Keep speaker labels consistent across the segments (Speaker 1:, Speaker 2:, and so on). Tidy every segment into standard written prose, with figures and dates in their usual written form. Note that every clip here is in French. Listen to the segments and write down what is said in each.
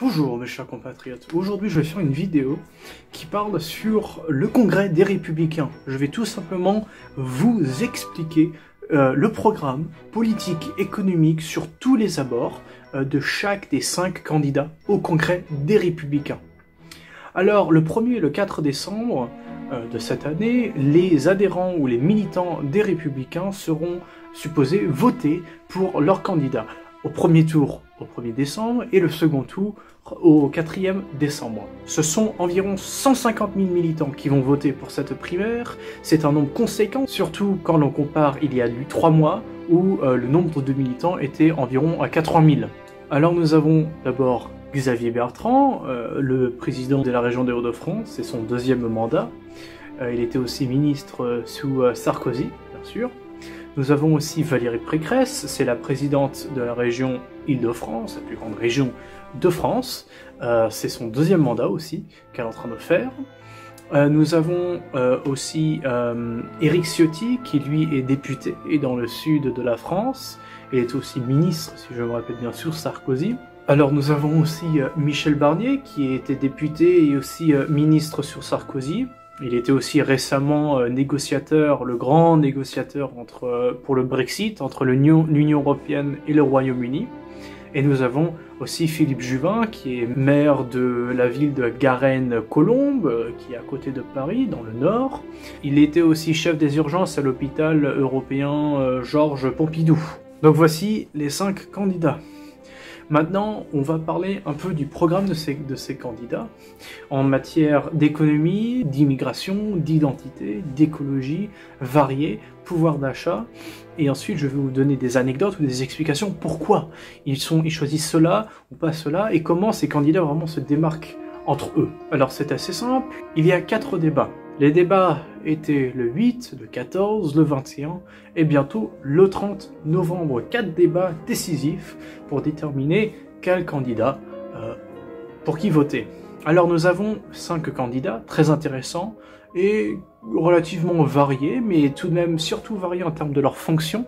Speaker 1: Bonjour mes chers compatriotes, aujourd'hui je vais faire une vidéo qui parle sur le congrès des Républicains. Je vais tout simplement vous expliquer le programme politique, économique sur tous les abords de chaque des 5 candidats au congrès des Républicains. Alors le 1er et le 4 décembre de cette année, les adhérents ou les militants des Républicains seront supposés voter pour leur candidat. Au premier tour au 1er décembre et le second tour au 4e décembre. Ce sont environ 150 000 militants qui vont voter pour cette primaire. C'est un nombre conséquent, surtout quand l'on compare il y a 3 mois où le nombre de militants était environ à 80 000. Alors nous avons d'abord Xavier Bertrand, le président de la région des Hauts-de-France, c'est son 2e mandat. Il était aussi ministre sous Sarkozy, bien sûr. Nous avons aussi Valérie Pécresse, c'est la présidente de la région Île-de-France, la plus grande région de France. C'est son 2e mandat aussi qu'elle est en train de faire. Nous avons aussi Éric Ciotti, qui lui est député et dans le sud de la France. Il est aussi ministre, si je me rappelle bien, sous Sarkozy. Alors nous avons aussi Michel Barnier, qui était député et aussi ministre sur Sarkozy. Il était aussi récemment négociateur, le grand négociateur pour le Brexit, entre l'Union Européenne et le Royaume-Uni. Et nous avons aussi Philippe Juvin, qui est maire de la ville de Garennes-Colombes, qui est à côté de Paris, dans le nord. Il était aussi chef des urgences à l'hôpital européen Georges Pompidou. Donc voici les 5 candidats. Maintenant, on va parler un peu du programme de ces candidats en matière d'économie, d'immigration, d'identité, d'écologie, variée, pouvoir d'achat. Et ensuite, je vais vous donner des anecdotes ou des explications pourquoi ils choisissent cela ou pas cela et comment ces candidats vraiment se démarquent entre eux. Alors c'est assez simple, il y a 4 débats. Les débats étaient le 8, le 14, le 21 et bientôt le 30 novembre. 4 débats décisifs pour déterminer quel candidat pour qui voter. Alors nous avons 5 candidats très intéressants et relativement variés, mais tout de même surtout variés en termes de leurs fonctions.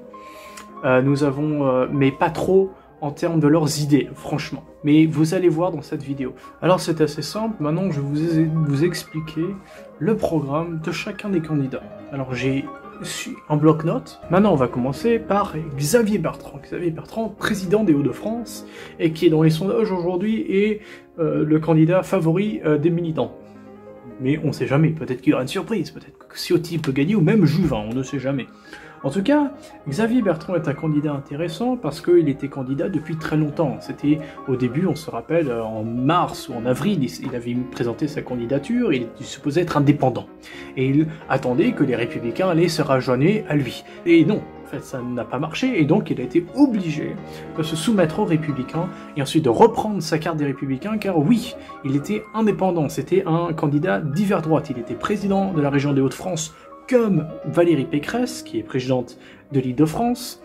Speaker 1: Nous avons, mais pas trop en termes de leurs idées, franchement. Mais vous allez voir dans cette vidéo. Alors c'est assez simple, maintenant je vais vous expliquer le programme de chacun des candidats. Alors j'ai un bloc-notes. Maintenant on va commencer par Xavier Bertrand. Xavier Bertrand, président des Hauts-de-France, et qui est dans les sondages aujourd'hui est le candidat favori des militants. Mais on ne sait jamais, peut-être qu'il y aura une surprise, peut-être que Ciotti peut gagner, ou même Juvin, on ne sait jamais. En tout cas, Xavier Bertrand est un candidat intéressant parce qu'il était candidat depuis très longtemps. C'était au début, on se rappelle, en mars ou en avril, il avait présenté sa candidature, il était supposé être indépendant. Et il attendait que les Républicains allaient se rejoindre à lui. Et non, en fait, ça n'a pas marché, et donc il a été obligé de se soumettre aux Républicains, et ensuite de reprendre sa carte des Républicains, car oui, il était indépendant, c'était un candidat d'hiver droite, il était président de la région des Hauts-de-France, comme Valérie Pécresse, qui est présidente de l'Île-de-France,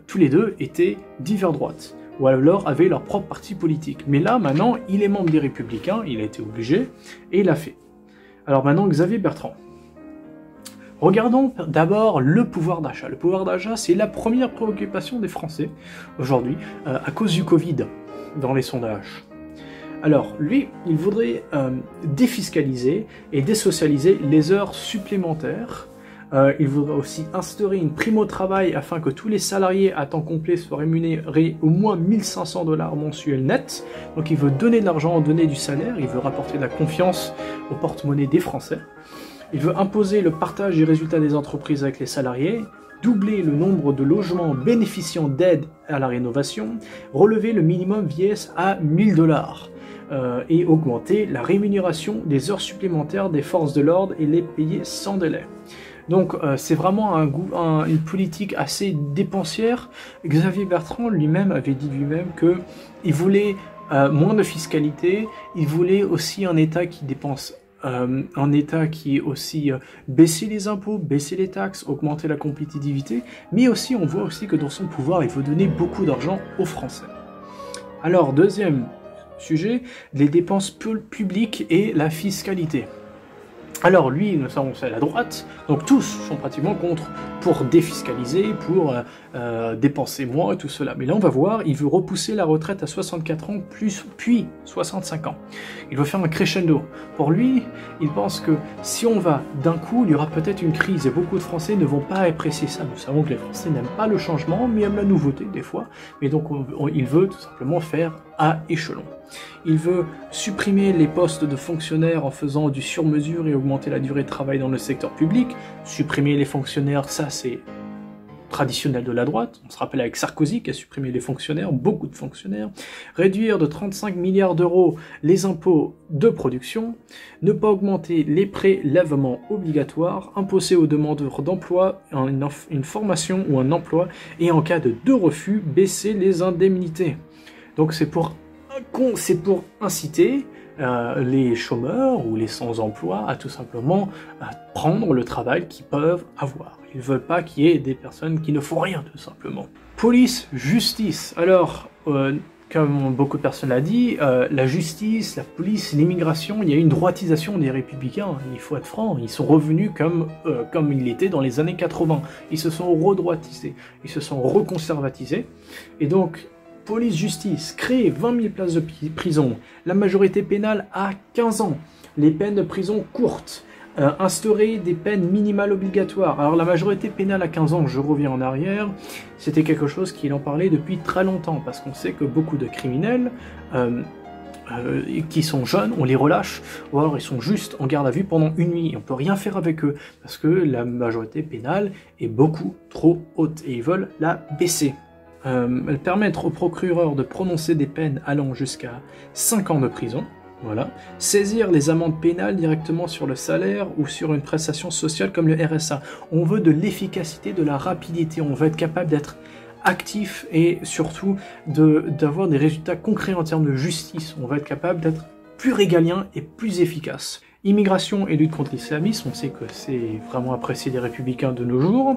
Speaker 1: tous les deux étaient d'hiver droite, ou alors avaient leur propre parti politique. Mais là, maintenant, il est membre des Républicains, il a été obligé, et il l'a fait. Alors maintenant, Xavier Bertrand. Regardons d'abord le pouvoir d'achat. Le pouvoir d'achat, c'est la première préoccupation des Français aujourd'hui, à cause du Covid, dans les sondages. Alors, lui, il voudrait défiscaliser et désocialiser les heures supplémentaires. Il voudrait aussi instaurer une prime au travail afin que tous les salariés à temps complet soient rémunérés au moins 1 500 $ mensuels net. Donc il veut donner de l'argent, donner du salaire, il veut rapporter de la confiance au porte-monnaie des Français. Il veut imposer le partage des résultats des entreprises avec les salariés, doubler le nombre de logements bénéficiant d'aide à la rénovation, relever le minimum vieillesse à 1 000 $. Et augmenter la rémunération des heures supplémentaires des forces de l'ordre et les payer sans délai. Donc c'est vraiment une politique assez dépensière. Xavier Bertrand lui-même avait dit qu'il voulait moins de fiscalité, il voulait aussi un État qui dépense, un État qui aussi baisser les impôts, baisser les taxes, augmenter la compétitivité, mais aussi on voit aussi que dans son pouvoir il veut donner beaucoup d'argent aux Français. Alors deuxième sujet, les dépenses publiques et la fiscalité. Alors lui, nous savons, c'est la droite, donc tous sont pratiquement contre, pour défiscaliser, pour dépenser moins et tout cela. Mais là on va voir, il veut repousser la retraite à 64 ans, puis 65 ans. Il veut faire un crescendo. Pour lui, il pense que si on va d'un coup, il y aura peut-être une crise, et beaucoup de Français ne vont pas apprécier ça. Nous savons que les Français n'aiment pas le changement, mais aiment la nouveauté des fois. Mais donc il veut tout simplement faire à échelon. Il veut supprimer les postes de fonctionnaires en faisant du sur-mesure et augmenter la durée de travail dans le secteur public. Supprimer les fonctionnaires, ça c'est traditionnel de la droite. On se rappelle avec Sarkozy qui a supprimé les fonctionnaires, beaucoup de fonctionnaires. Réduire de 35 milliards d'euros les impôts de production. Ne pas augmenter les prélèvements obligatoires. Imposer aux demandeurs d'emploi une formation ou un emploi. Et en cas de refus, baisser les indemnités. Donc c'est pour inciter les chômeurs ou les sans-emploi à tout simplement prendre le travail qu'ils peuvent avoir. Ils ne veulent pas qu'il y ait des personnes qui ne font rien, tout simplement. Police, justice. Alors, comme beaucoup de personnes l'ont dit, la justice, la police, l'immigration, il y a une droitisation des républicains. Il faut être franc, ils sont revenus comme ils l'étaient dans les années 80. Ils se sont redroitisés, ils se sont reconservatisés. Et donc, police, justice, créer 20 000 places de prison, la majorité pénale à 15 ans, les peines de prison courtes, instaurer des peines minimales obligatoires. Alors la majorité pénale à 15 ans, je reviens en arrière, c'était quelque chose qu'il en parlait depuis très longtemps, parce qu'on sait que beaucoup de criminels qui sont jeunes, on les relâche, ou alors ils sont juste en garde à vue pendant une nuit, et on peut rien faire avec eux, parce que la majorité pénale est beaucoup trop haute, et ils veulent la baisser. Permettre au procureur de prononcer des peines allant jusqu'à 5 ans de prison, voilà. Saisir les amendes pénales directement sur le salaire ou sur une prestation sociale comme le RSA. On veut de l'efficacité, de la rapidité, on veut être capable d'être actif et surtout d'avoir des résultats concrets en termes de justice. On va être capable d'être plus régalien et plus efficace. Immigration et lutte contre l'islamisme, on sait que c'est vraiment apprécié des républicains de nos jours.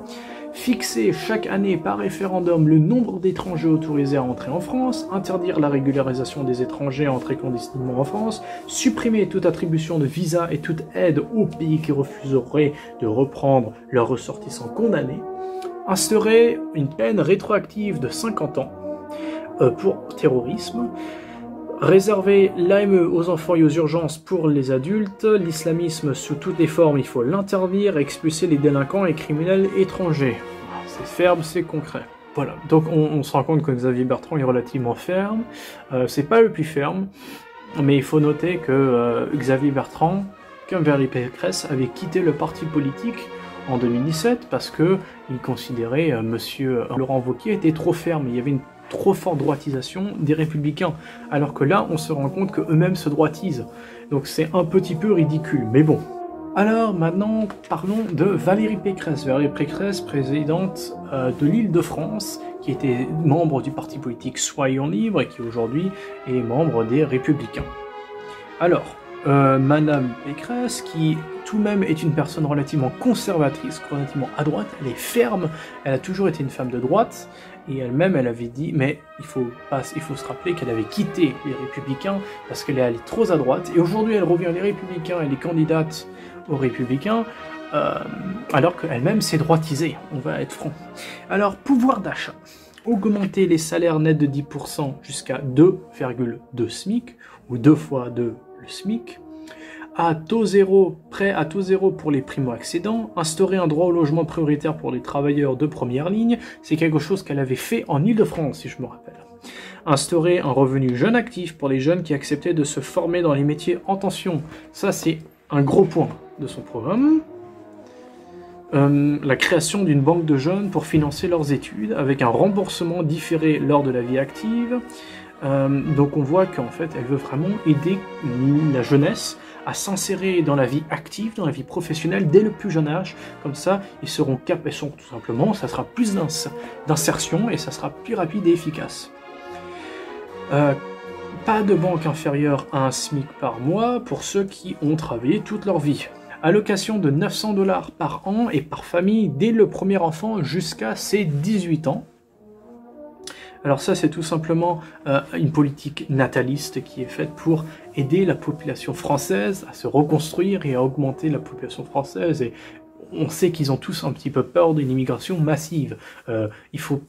Speaker 1: Fixer chaque année par référendum le nombre d'étrangers autorisés à entrer en France, interdire la régularisation des étrangers à entrer clandestinement en France, supprimer toute attribution de visa et toute aide aux pays qui refuseraient de reprendre leurs ressortissants condamnés, instaurer une peine rétroactive de 50 ans pour terrorisme, réserver l'AME aux enfants et aux urgences pour les adultes, l'islamisme sous toutes les formes, il faut l'interdire, expulser les délinquants et criminels étrangers. C'est ferme, c'est concret. Voilà, donc on se rend compte que Xavier Bertrand est relativement ferme, c'est pas le plus ferme, mais il faut noter que Xavier Bertrand, comme Valérie Pécresse, avait quitté le parti politique en 2017 parce que il considérait monsieur Laurent Wauquiez était trop ferme, il y avait une trop forte droitisation des républicains, alors que là on se rend compte qu'eux-mêmes se droitisent, donc c'est un petit peu ridicule, mais bon. Alors maintenant parlons de Valérie Pécresse. Valérie Pécresse, présidente de l'Île-de-France, qui était membre du parti politique Soyons Libres et qui aujourd'hui est membre des Républicains. Alors, Madame Pécresse, qui tout de même est une personne relativement conservatrice, relativement à droite, elle est ferme, elle a toujours été une femme de droite, et elle-même elle avait dit, mais il faut se rappeler qu'elle avait quitté les Républicains parce qu'elle est allée trop à droite, et aujourd'hui elle revient les Républicains, elle est candidate aux Républicains, alors qu'elle-même s'est droitisée, on va être franc. Alors, pouvoir d'achat. Augmenter les salaires nets de 10% jusqu'à 2,2 SMIC, ou 2 fois 2 le SMIC, à taux zéro, prêt à taux zéro pour les primo-accédants, instaurer un droit au logement prioritaire pour les travailleurs de première ligne, c'est quelque chose qu'elle avait fait en Île-de-France, si je me rappelle. Instaurer un revenu jeune actif pour les jeunes qui acceptaient de se former dans les métiers en tension, ça c'est un gros point de son programme. La création d'une banque de jeunes pour financer leurs études, avec un remboursement différé lors de la vie active. Donc on voit qu'en fait elle veut vraiment aider la jeunesse à s'insérer dans la vie active, dans la vie professionnelle dès le plus jeune âge, comme ça ils seront capables, tout simplement, ça sera plus d'insertion et ça sera plus rapide et efficace. Pas de banque inférieure à un SMIC par mois pour ceux qui ont travaillé toute leur vie. Allocation de 900 $ par an et par famille dès le premier enfant jusqu'à ses 18 ans. Alors ça, c'est tout simplement une politique nataliste qui est faite pour aider la population française à se reconstruire et à augmenter la population française. Et on sait qu'ils ont tous un petit peu peur d'une immigration massive. Il faut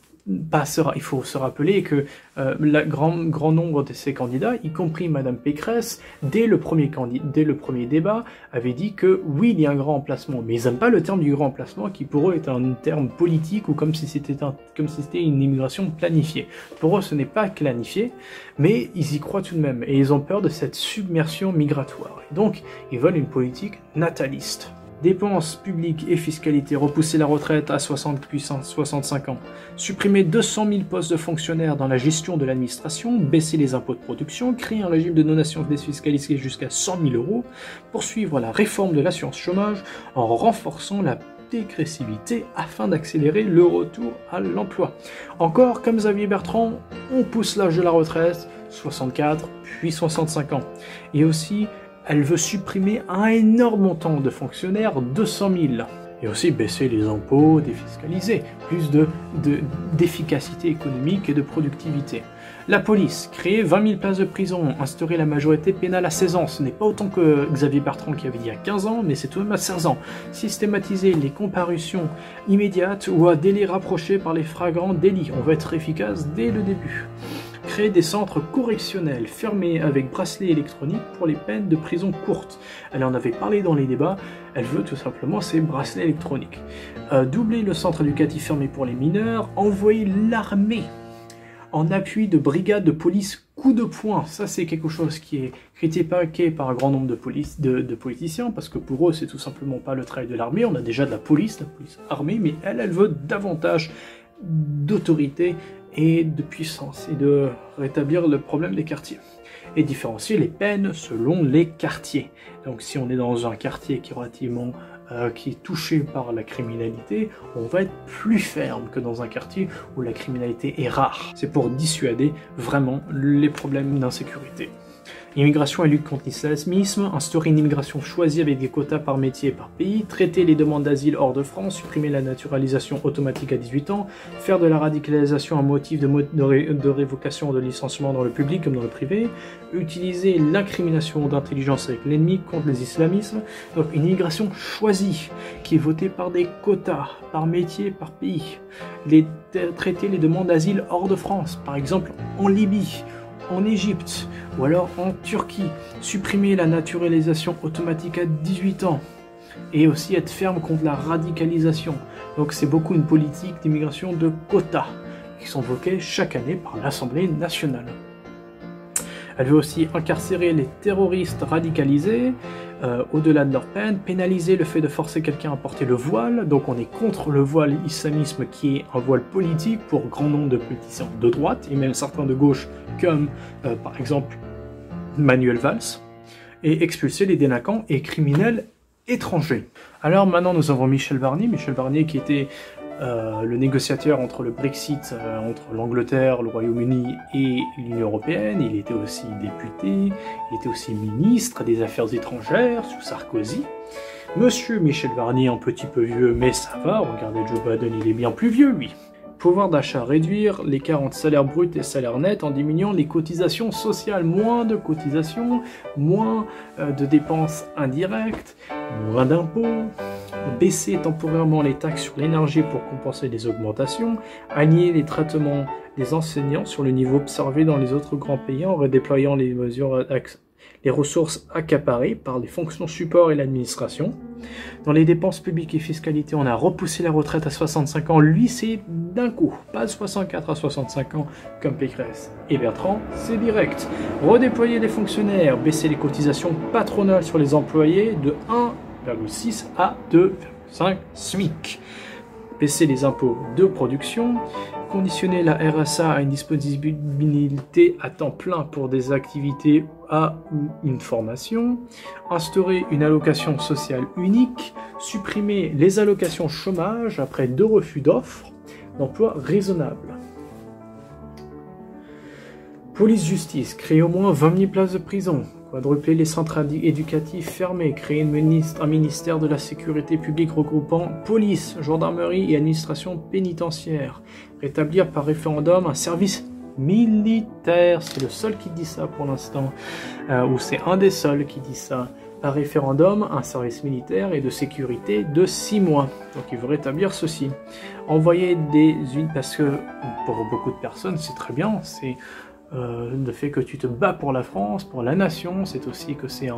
Speaker 1: se rappeler que le grand nombre de ces candidats, y compris Madame Pécresse, dès le premier débat, avait dit que oui, il y a un grand emplacement, mais ils n'aiment pas le terme du grand emplacement qui pour eux est un terme politique ou comme si c'était une immigration planifiée. Pour eux, ce n'est pas planifié, mais ils y croient tout de même et ils ont peur de cette submersion migratoire. Et donc, ils veulent une politique nataliste. Dépenses publiques et fiscalité, repousser la retraite à 65 ans, supprimer 200 000 postes de fonctionnaires dans la gestion de l'administration, baisser les impôts de production, créer un régime de donation défiscalisé jusqu'à 100 000 €, poursuivre la réforme de l'assurance chômage en renforçant la dégressivité afin d'accélérer le retour à l'emploi. Encore, comme Xavier Bertrand, on pousse l'âge de la retraite, 64 puis 65 ans. Et aussi, elle veut supprimer un énorme montant de fonctionnaires, 200 000. Et aussi baisser les impôts, défiscaliser, plus d'efficacité économique et de productivité. La police, créer 20 000 places de prison, instaurer la majorité pénale à 16 ans. Ce n'est pas autant que Xavier Bertrand qui avait dit il y a 15 ans, mais c'est tout de même à 16 ans. Systématiser les comparutions immédiates ou à délai rapproché par les flagrants délits. On va être efficace dès le début. Créer des centres correctionnels fermés avec bracelet électronique pour les peines de prison courtes. Elle en avait parlé dans les débats, elle veut tout simplement ces bracelets électroniques. Doubler le centre éducatif fermé pour les mineurs, envoyer l'armée en appui de brigades de police coup de poing. Ça, c'est quelque chose qui est critiqué par un grand nombre de politiciens, parce que pour eux, c'est tout simplement pas le travail de l'armée. On a déjà de la police armée, mais elle veut davantage d'autorité et de puissance, et de rétablir le problème des quartiers. Et différencier les peines selon les quartiers. Donc si on est dans un quartier qui est relativement qui est touché par la criminalité, on va être plus ferme que dans un quartier où la criminalité est rare. C'est pour dissuader vraiment les problèmes d'insécurité. Immigration et lutte contre l'islamisme, instaurer une immigration choisie avec des quotas par métier et par pays, traiter les demandes d'asile hors de France, supprimer la naturalisation automatique à 18 ans, faire de la radicalisation un motif de révocation de licenciement dans le public comme dans le privé, utiliser l'incrimination d'intelligence avec l'ennemi contre les islamismes, donc une immigration choisie qui est votée par des quotas, par métier, par pays, traiter les demandes d'asile hors de France, par exemple en Libye, en Égypte ou alors en Turquie, supprimer la naturalisation automatique à 18 ans et aussi être ferme contre la radicalisation. Donc c'est beaucoup une politique d'immigration de quotas qui sont votées chaque année par l'Assemblée nationale. Elle veut aussi incarcérer les terroristes radicalisés au-delà de leur peine, pénaliser le fait de forcer quelqu'un à porter le voile. Donc on est contre le voile islamisme qui est un voile politique pour grand nombre de politiciens de droite et même certains de gauche comme par exemple Manuel Valls, et expulser les délinquants et criminels étrangers. Alors maintenant nous avons Michel Barnier qui était le négociateur entre le Brexit, entre l'Angleterre, le Royaume-Uni et l'Union Européenne. Il était aussi député, il était aussi ministre des Affaires étrangères sous Sarkozy. Monsieur Michel Barnier, un petit peu vieux, mais ça va, regardez Joe Biden, il est bien plus vieux lui. Pouvoir d'achat, réduire l'écart entre salaire brut et salaire net en diminuant les cotisations sociales. Moins de cotisations, moins de dépenses indirectes, moins d'impôts, baisser temporairement les taxes sur l'énergie pour compenser les augmentations, aligner les traitements des enseignants sur le niveau observé dans les autres grands pays en redéployant les ressources accaparées par les fonctions support et l'administration. Dans les dépenses publiques et fiscalité, on a repoussé la retraite à 65 ans. Lui, c'est d'un coup, pas de 64 à 65 ans comme Pécresse et Bertrand, c'est direct. Redéployer les fonctionnaires, baisser les cotisations patronales sur les employés de 1,6 à 2,5 SMIC. Baisser les impôts de production, conditionner la RSA à une disponibilité à temps plein pour des activités ou une formation, instaurer une allocation sociale unique, supprimer les allocations chômage après 2 refus d'offres d'emploi raisonnables. Police-justice, créer au moins 20 000 places de prison. quadrupler les centres éducatifs fermés, créer un ministère de la sécurité publique regroupant police, gendarmerie et administration pénitentiaire, rétablir par référendum un service militaire, c'est le seul qui dit ça pour l'instant, ou c'est un des seuls qui dit ça, par référendum, un service militaire et de sécurité de 6 mois. Donc il veut rétablir ceci. Envoyer parce que pour beaucoup de personnes c'est très bien, c'est le fait que tu te bats pour la France, pour la nation, c'est aussi que c'est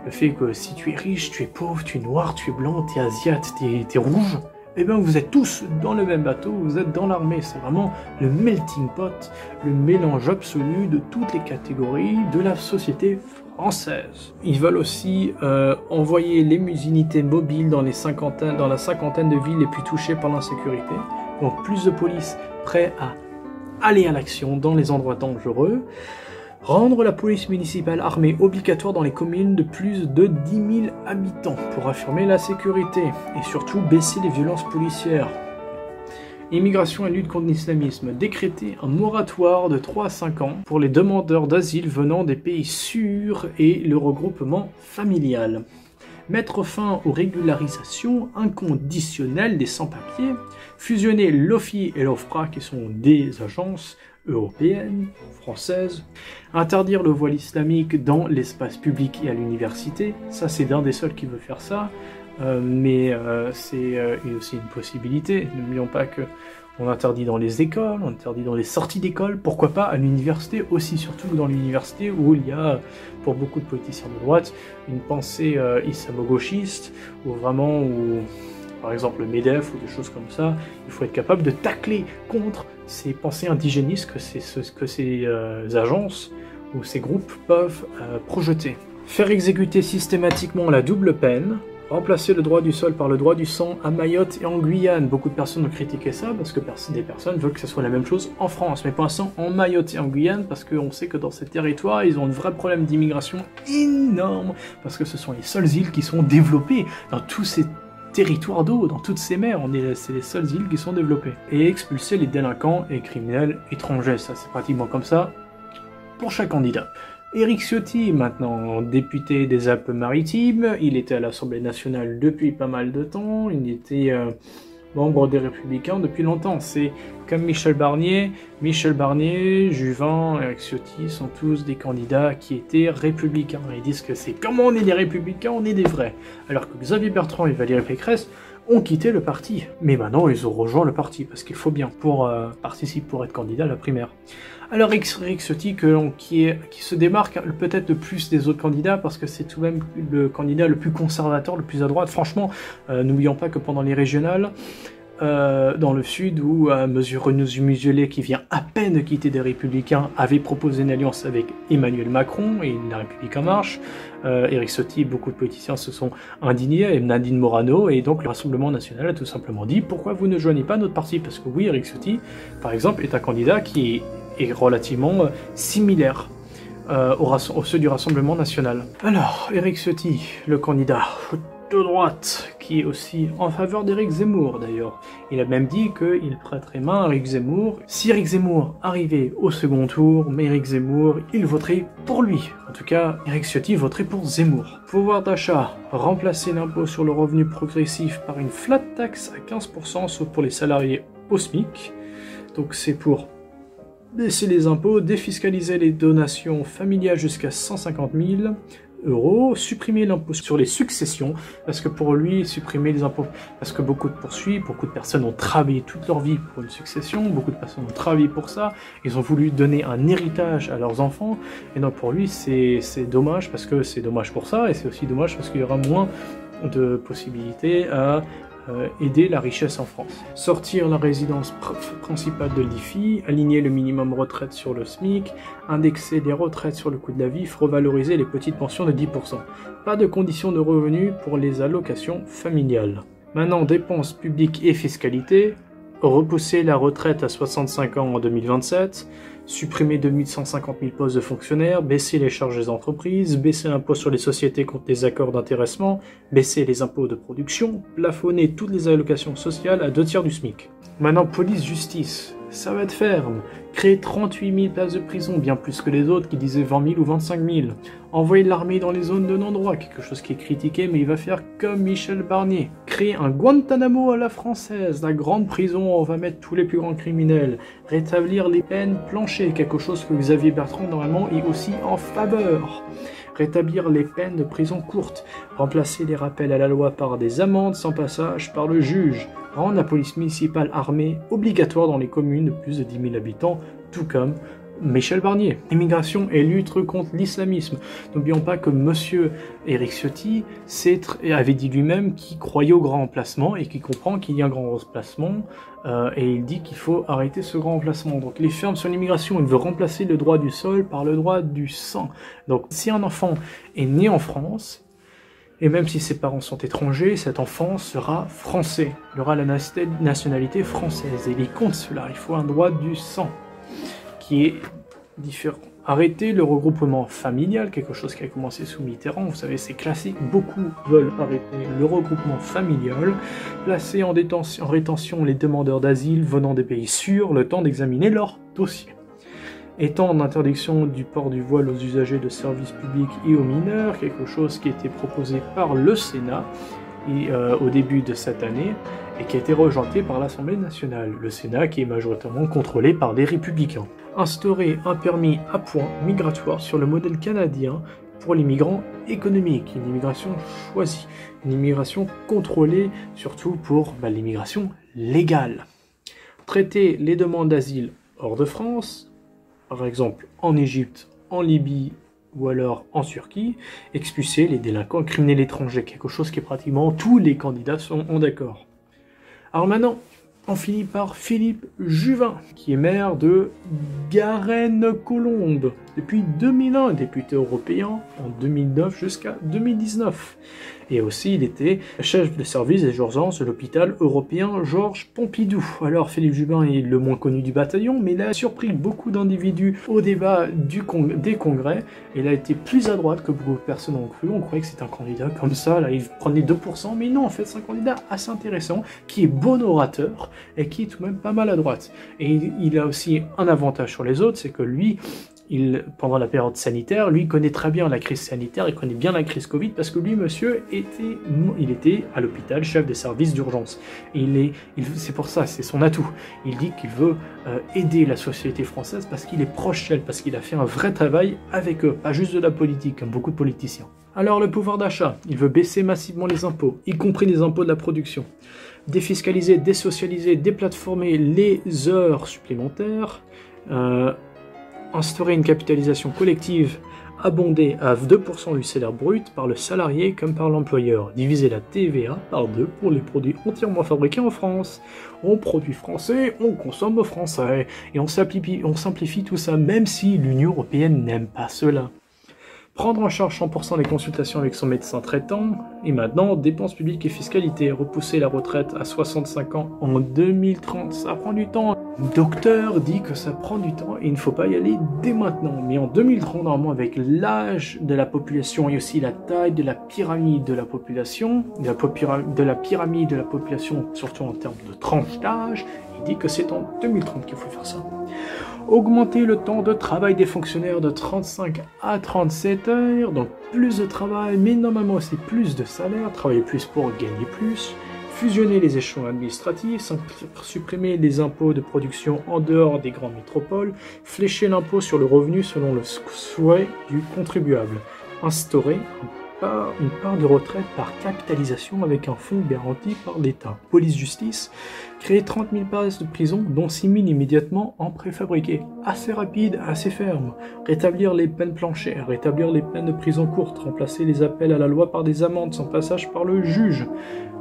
Speaker 1: le fait que si tu es riche, tu es pauvre, tu es noir, tu es blanc, tu es asiate, tu es rouge, eh bien vous êtes tous dans le même bateau, vous êtes dans l'armée, c'est vraiment le melting pot, le mélange absolu de toutes les catégories de la société française. Ils veulent aussi envoyer les unités mobiles dans la cinquantaine de villes les plus touchées par l'insécurité, donc plus de police prêts à aller à l'action dans les endroits dangereux, rendre la police municipale armée obligatoire dans les communes de plus de 10 000 habitants pour affirmer la sécurité et surtout baisser les violences policières. Immigration et lutte contre l'islamisme, décréter un moratoire de 3 à 5 ans pour les demandeurs d'asile venant des pays sûrs et le regroupement familial. Mettre fin aux régularisations inconditionnelles des sans-papiers, fusionner l'OFI et l'OFPRA qui sont des agences européennes, françaises, interdire le voile islamique dans l'espace public et à l'université, ça c'est d'un des seuls qui veut faire ça, mais c'est aussi une possibilité. N'oublions pas que on interdit dans les écoles, on interdit dans les sorties d'école, pourquoi pas à l'université aussi, surtout dans l'université où il y a, pour beaucoup de politiciens de droite, une pensée islamo-gauchiste, ou vraiment, par exemple le MEDEF ou des choses comme ça, il faut être capable de tacler contre ces pensées indigénistes que ces agences ou ces groupes peuvent projeter. Faire exécuter systématiquement la double peine, remplacer le droit du sol par le droit du sang à Mayotte et en Guyane. Beaucoup de personnes ont critiqué ça parce que des personnes veulent que ce soit la même chose en France, mais pour l'instant en Mayotte et en Guyane parce qu'on sait que dans ces territoires, ils ont un vrai problème d'immigration énorme parce que ce sont les seules îles qui sont développées dans tous ces territoires d'eau, dans toutes ces mers, c'est les seules îles qui sont développées. Et expulser les délinquants et criminels étrangers, ça c'est pratiquement comme ça pour chaque candidat. Éric Ciotti, maintenant député des Alpes-Maritimes, il était à l'Assemblée nationale depuis pas mal de temps, il était membre des Républicains depuis longtemps. C'est comme Michel Barnier, Juvin, Éric Ciotti sont tous des candidats qui étaient républicains. Ils disent que c'est comme on est des républicains, on est des vrais. Alors que Xavier Bertrand et Valérie Pécresse ont quitté le parti. Mais maintenant, ils ont rejoint le parti, parce qu'il faut bien pour participer, pour être candidat à la primaire. Alors Éric Ciotti, qui se démarque peut-être le plus des autres candidats, parce que c'est tout de même le candidat le plus conservateur, le plus à droite. Franchement, n'oublions pas que pendant les régionales, dans le sud, où Renaud Muselier, qui vient à peine de quitter des Républicains, avait proposé une alliance avec Emmanuel Macron et La République En Marche. Éric Ciotti, beaucoup de politiciens se sont indignés, et Nadine Morano, et donc le Rassemblement National a tout simplement dit « Pourquoi vous ne joignez pas notre parti ?» Parce que oui, Éric Ciotti, par exemple, est un candidat qui est relativement similaire aux ceux du Rassemblement National. Alors, Éric Ciotti, le candidat de droite, qui est aussi en faveur d'Éric Zemmour d'ailleurs. Il a même dit qu'il prêterait main à Éric Zemmour. Si Éric Zemmour arrivait au second tour, mais Éric Zemmour, il voterait pour lui. En tout cas, Éric Ciotti voterait pour Zemmour. Pouvoir d'achat, remplacer l'impôt sur le revenu progressif par une flat tax à 15%, sauf pour les salariés au SMIC. Donc c'est pour baisser les impôts, défiscaliser les donations familiales jusqu'à 150 000 €, supprimer l'impôt sur les successions, parce que pour lui, supprimer les impôts, parce que beaucoup de personnes ont travaillé toute leur vie pour une succession, beaucoup de personnes ont travaillé pour ça, ils ont voulu donner un héritage à leurs enfants, et donc pour lui, c'est dommage, parce que c'est dommage pour ça, et c'est aussi dommage parce qu'il y aura moins de possibilités à aider la richesse en France. Sortir la résidence principale de l'IFI, aligner le minimum retraite sur le SMIC, indexer les retraites sur le coût de la vie, revaloriser les petites pensions de 10%. Pas de conditions de revenus pour les allocations familiales. Maintenant, dépenses publiques et fiscalité, repousser la retraite à 65 ans en 2027, supprimer 2150 000 postes de fonctionnaires, baisser les charges des entreprises, baisser l'impôt sur les sociétés contre les accords d'intéressement, baisser les impôts de production, plafonner toutes les allocations sociales à 2/3 du SMIC. Maintenant, police-justice, ça va être ferme. Créer 38 000 places de prison, bien plus que les autres qui disaient 20 000 ou 25 000. Envoyer de l'armée dans les zones de non-droit, quelque chose qui est critiqué, mais il va faire comme Michel Barnier. Créer un Guantanamo à la française, la grande prison où on va mettre tous les plus grands criminels. Rétablir les peines planchées, quelque chose que Xavier Bertrand, normalement, est aussi en faveur. Rétablir les peines de prison courtes. Remplacer les rappels à la loi par des amendes sans passage par le juge. Rendre la police municipale armée obligatoire dans les communes de plus de 10 000 habitants, tout comme Michel Barnier. Immigration et lutte contre l'islamisme. N'oublions pas que monsieur Éric Ciotti avait dit lui-même qu'il croyait au grand remplacement et qu'il comprend qu'il y a un grand remplacement et il dit qu'il faut arrêter ce grand remplacement. Donc il est ferme sur l'immigration, il veut remplacer le droit du sol par le droit du sang. Donc si un enfant est né en France, et même si ses parents sont étrangers, cet enfant sera français. Il aura la nationalité française. Et il compte cela. Il faut un droit du sang qui est différent. Arrêter le regroupement familial, quelque chose qui a commencé sous Mitterrand. Vous savez, c'est classique. Beaucoup veulent arrêter le regroupement familial. Placer en rétention les demandeurs d'asile venant des pays sûrs, le temps d'examiner leur dossier. Étendre l'interdiction du port du voile aux usagers de services publics et aux mineurs, quelque chose qui a été proposé par le Sénat au début de cette année et qui a été rejeté par l'Assemblée nationale. Le Sénat qui est majoritairement contrôlé par des républicains. Instaurer un permis à points migratoire sur le modèle canadien pour les migrants économiques, une immigration choisie, une immigration contrôlée, surtout pour l'immigration légale. Traiter les demandes d'asile hors de France, par exemple en Égypte, en Libye ou alors en Turquie, expulser les délinquants criminels étrangers, quelque chose qui est pratiquement tous les candidats sont d'accord. Alors maintenant, on finit par Philippe Juvin, qui est maire de Garenne-Colombes depuis 2001, député européen en 2009 jusqu'à 2019. Et aussi, il était chef de service des urgences de l'hôpital européen Georges Pompidou. Alors, Philippe Juvin est le moins connu du bataillon, mais il a surpris beaucoup d'individus au débat des congrès. Il a été plus à droite que beaucoup de personnes ont cru. On croyait que c'était un candidat comme ça, là, il prenait 2%, mais non, en fait, c'est un candidat assez intéressant, qui est bon orateur, et qui est tout de même pas mal à droite. Et il a aussi un avantage sur les autres, c'est que lui, pendant la période sanitaire, lui connaît très bien la crise sanitaire, il connaît bien la crise Covid, parce que lui, monsieur, il était à l'hôpital, chef des services d'urgence. C'est pour ça, c'est son atout. Il dit qu'il veut aider la société française parce qu'il est proche d'elle, parce qu'il a fait un vrai travail avec eux, pas juste de la politique, comme beaucoup de politiciens. Alors, le pouvoir d'achat, il veut baisser massivement les impôts, y compris les impôts de la production. Défiscaliser, désocialiser, déplatformer les heures supplémentaires, instaurer une capitalisation collective abondée à 2% du salaire brut par le salarié comme par l'employeur, diviser la TVA par 2 pour les produits entièrement fabriqués en France. On produit français, on consomme français, et on simplifie tout ça, même si l'Union européenne n'aime pas cela. Prendre en charge 100% les consultations avec son médecin traitant, et maintenant, dépenses publiques et fiscalité, repousser la retraite à 65 ans en 2030, ça prend du temps. Le docteur dit que ça prend du temps et il ne faut pas y aller dès maintenant. Mais en 2030, normalement, avec l'âge de la population et aussi la taille de la pyramide de la population, surtout en termes de tranche d'âge, il dit que c'est en 2030 qu'il faut faire ça. Augmenter le temps de travail des fonctionnaires de 35 à 37 heures, donc plus de travail, mais normalement aussi plus de salaire, travailler plus pour gagner plus, fusionner les échelons administratifs, supprimer les impôts de production en dehors des grandes métropoles, flécher l'impôt sur le revenu selon le souhait du contribuable, instaurer une part de retraite par capitalisation avec un fonds garanti par l'État. Police-justice, créer 30 000 places de prison, dont 6 000 immédiatement en préfabriqué. Assez rapide, assez ferme. Rétablir les peines planchères, rétablir les peines de prison courte, remplacer les appels à la loi par des amendes sans passage par le juge.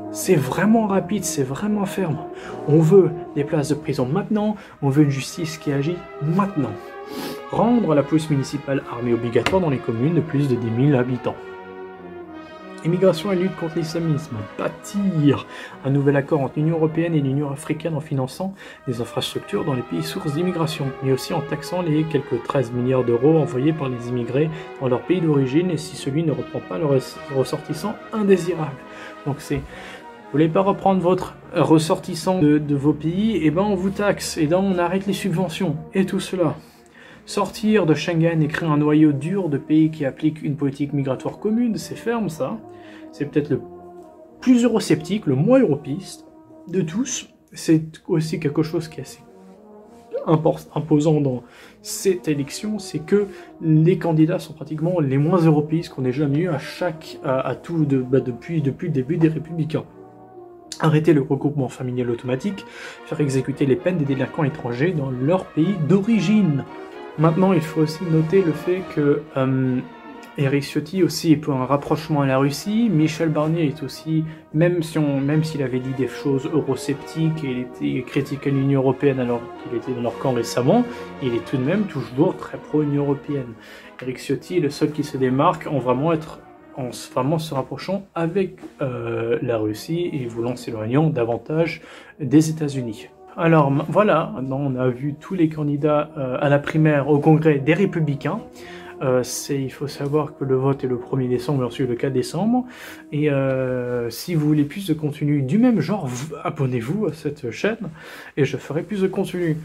Speaker 1: C'est vraiment rapide, c'est vraiment ferme. On veut des places de prison maintenant, on veut une justice qui agit maintenant. Rendre la police municipale armée obligatoire dans les communes de plus de 10 000 habitants. Immigration et lutte contre l'islamisme. Bâtir un nouvel accord entre l'Union européenne et l'Union africaine en finançant des infrastructures dans les pays sources d'immigration, mais aussi en taxant les quelques 13 milliards d'euros envoyés par les immigrés dans leur pays d'origine et si celui ne reprend pas leurs ressortissants indésirables. Donc c'est Vous voulez pas reprendre votre ressortissant de vos pays, et ben on vous taxe, et donc on arrête les subventions, et tout cela. Sortir de Schengen et créer un noyau dur de pays qui appliquent une politique migratoire commune, c'est ferme ça. C'est peut-être le plus eurosceptique, le moins européiste de tous. C'est aussi quelque chose qui est assez imposant dans cette élection, c'est que les candidats sont pratiquement les moins européistes qu'on ait jamais eu depuis le début des Républicains. Arrêter le regroupement familial automatique, faire exécuter les peines des délinquants étrangers dans leur pays d'origine. Maintenant, il faut aussi noter le fait que Éric Ciotti aussi est pour un rapprochement à la Russie. Michel Barnier est aussi, même s'il avait dit des choses eurosceptiques et il était critiqué l'Union Européenne alors qu'il était dans leur camp récemment, il est tout de même toujours très pro-Union Européenne. Éric Ciotti est le seul qui se démarque en vraiment se rapprochant avec la Russie et voulant s'éloigner davantage des États-Unis. Alors voilà, maintenant on a vu tous les candidats à la primaire au Congrès des Républicains. Il faut savoir que le vote est le 1er décembre et ensuite le 4 décembre. Et si vous voulez plus de contenu du même genre, abonnez-vous à cette chaîne et je ferai plus de contenu.